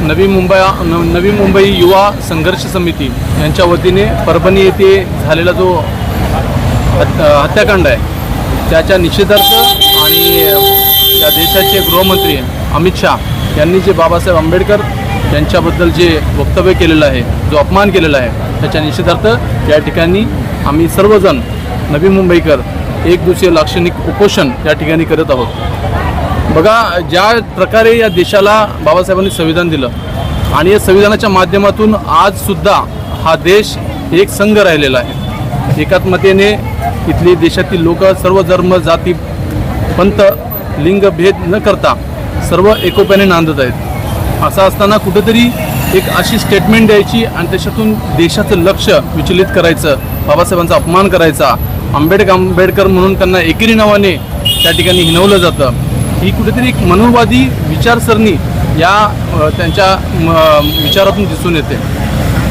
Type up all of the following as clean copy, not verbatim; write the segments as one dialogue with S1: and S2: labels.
S1: नवी मुंबई युवा संघर्ष समिती यांच्या वतीने परभणी येथे झालेला जो हत्याकांड आहे त्याच्या निषेधार्थ आणि या देशाचे गृहमंत्री अमित शाह यांनी जे बाबासाहेब आंबेडकर यांच्याबद्दल जे वक्तव्य केलेलं आहे, जो अपमान केलेला आहे, त्याच्या निषेधार्थ या ठिकाणी आम्ही सर्वजण नवी मुंबईकर एक दिवसीय लाक्षणिक उपोषण या ठिकाणी करत आहोत। बघा, ज्या प्रकारे या देशाला बाबासाहेबांनी संविधान दिलं आणि या संविधानाच्या माध्यमातून आजसुद्धा हा देश एक संघ राहिलेला आहे। एकात्मतेने इथली देशातील लोक सर्व धर्म जाती पंथ लिंग भेद न करता सर्व एकोप्याने नांदत आहेत। असं असताना कुठेतरी एक अशी स्टेटमेंट द्यायची आणि त्याच्यातून देशाचं लक्ष विचलित करायचं, बाबासाहेबांचा अपमान करायचा, आंबेडकर म्हणून त्यांना एकेरी नावाने त्या ठिकाणी हिणवलं जातं, ही कुठेतरी एक मनोवादी विचारसरणी या त्यांच्या विचारातून दिसून येते।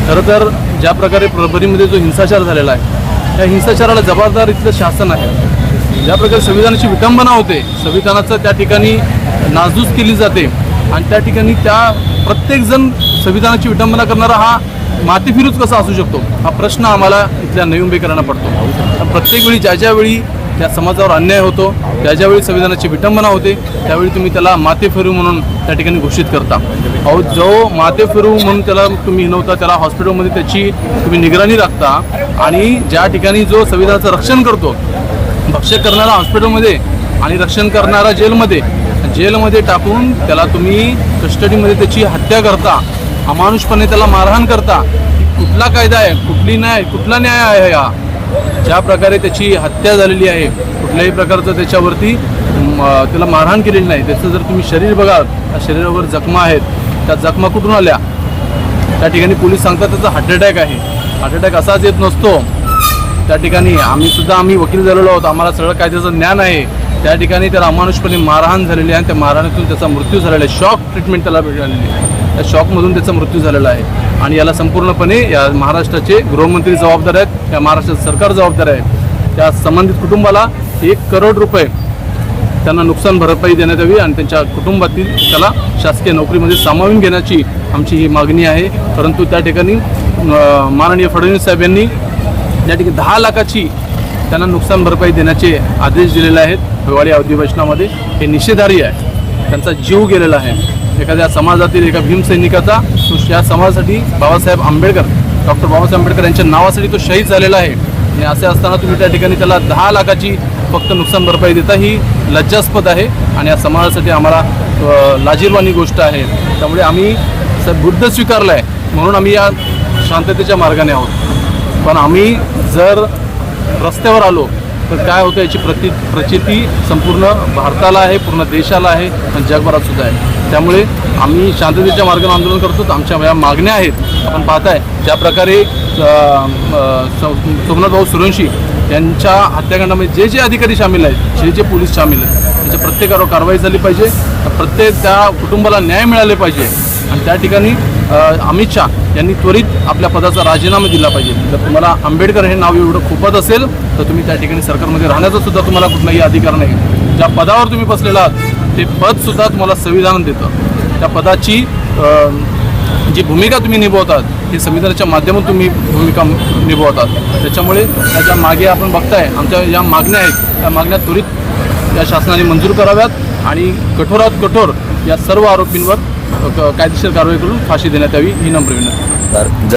S1: खरं तर ज्या प्रकारे परभणीमध्ये जो हिंसाचार झालेला आहे त्या हिंसाचाराला जबाबदार इथलं शासन आहे। ज्या प्रकारे संविधानाची विटंबना होते, संविधानाचं त्या ठिकाणी नासधूस केली जाते आणि त्या ठिकाणी त्या प्रत्येकजण संविधानाची विटंबना करणारा हा माथेफिरूच कसा असू शकतो, हा प्रश्न आम्हाला इथल्या नवी मुंबईकरांना पडतो। प्रत्येक वेळी ज्यावेळी त्या समाजावर अन्याय होतो, ज्यावेळी संविधानाची विटंबना होते, त्यावेळी तुम्ही त्याला माथेफिरू म्हणून त्या ठिकाणी घोषित करता। अहो, जो माथेफिरू म्हणून त्याला तुम्ही हिणवता, त्याला हॉस्पिटलमध्ये त्याची तुम्ही निगराणी राखता आणि ज्या ठिकाणी जो संविधानाचं रक्षण करतो, भक्षक करणारा हॉस्पिटलमध्ये आणि रक्षण करणारा जेलमध्ये टाकून त्याला तुम्ही कस्टडीमध्ये त्याची हत्या करता, अमानुषपणे त्याला मारहाण करता, कुठला कायदा आहे, कुठला न्याय आहे हा? ज्या प्रकारे त्याची हत्या झालेली आहे, कुठल्याही प्रकारचं त्याच्यावरती त्याला मारहाण केलेली नाही, त्याचं जर तुम्ही शरीर बघाल, त्या शरीरावर जखमा आहेत, त्या जखमा कुठून आल्या? त्या ठिकाणी पोलीस सांगतात त्याचा हार्ट अटॅक आहे। हार्ट अटॅक असाच येत नसतो। त्या ठिकाणी आम्ही वकील झालेलो आहोत, आम्हाला सगळं कायद्याचं ज्ञान आहे। त्या ठिकाणी त्याला अमानुषपणे मारहाण झालेली आहे आणि त्या मारहाणीतून त्याचा मृत्यू झालेला आहे। शॉक ट्रीटमेंट त्याला मिळालेली आहे, त्या शॉकमधून त्याचा मृत्यू झालेला आहे आणि याला संपूर्णपणे या महाराष्ट्राचे गृहमंत्री जबाबदार आहेत, या महाराष्ट्राचं सरकार जबाबदार आहे। त्या संबंधित कुटुंबाला 1 करोड रुपये त्यांना नुकसान भरपाई देण्यात यावी आणि त्यांच्या कुटुंबातील त्याला शासकीय नोकरीमध्ये सामावून घेण्याची आमची ही मागणी आहे। परंतु त्या ठिकाणी माननीय फडणवीस साहेब यांनी या ठिकाणी 10 लाखाची त्यांना नुकसान भरपाई देण्याचे आदेश दिलेले आहेत। हिवाळी अधिवेशनामध्ये हे निषेधार्ह आहे, त्यांचा जीव गेलेला आहे। एखाद्या समाजातील एका भीमसैनिकाचा या समाजासाठी डॉक्टर बाबासाहेब आंबेडकर यांच्या नावासाठी तो शहीद झालेला आहे आणि असे असताना तुम्ही त्या ठिकाणी त्याला 10 लाखाची फक्त नुकसान भरपाई देता, ही लज्जास्पद आहे आणि या समाजासाठी आम्हाला लाजिरवाणी गोष्ट आहे। त्यामुळे आम्ही बुद्ध स्वीकारला आहे म्हणून आम्ही या शांततेच्या मार्गाने आहोत, पण आम्ही जर रस्त्यावर आलो तर काय होतं याची प्रचिती संपूर्ण भारताला आहे, पूर्ण देशाला आहे आणि जगभरात सुद्धा आहे। त्यामुळे आम्ही शांततेच्या मार्गाने आंदोलन करतो। आमच्या या मागण्या आहेत, आपण पाहताय ज्या प्रकारे सोमनाथभाऊ सूर्यवंशी यांच्या हत्याकांडामध्ये जे अधिकारी सामील आहेत, जे पोलीस सामील आहेत, त्याच्या प्रत्येकावर कारवाई झाली पाहिजे, प्रत्येक त्या कुटुंबाला न्याय मिळाले पाहिजे आणि त्या ठिकाणी अमित शाह यांनी त्वरित आपल्या पदाचा राजीनामा दिला पाहिजे। जर तुम्हाला आंबेडकर हे नाव एवढं खूपच असेल तर तुम्ही त्या ठिकाणी सरकारमध्ये राहण्याचा सुद्धा तुम्हाला कुठलाही अधिकार नाही। ज्या पदावर तुम्ही बसलेला आहात ते पदसुद्धा तुम्हाला संविधान देतं। त्या पदाची जी भूमिका तुम्ही निभवतात ही संविधानाच्या माध्यमातून तुम्ही भूमिका निभवतात। त्याच्यामुळे त्याच्या मागे आपण बघताय आमच्या या मागण्या आहेत, त्या मागण्या त्वरित या शासनाने मंजूर कराव्यात आणि कठोरात कठोर या सर्व आरोपींवर कायदेशीर कारवाई करून फाशी देण्यात यावी ही नम्र विनंती।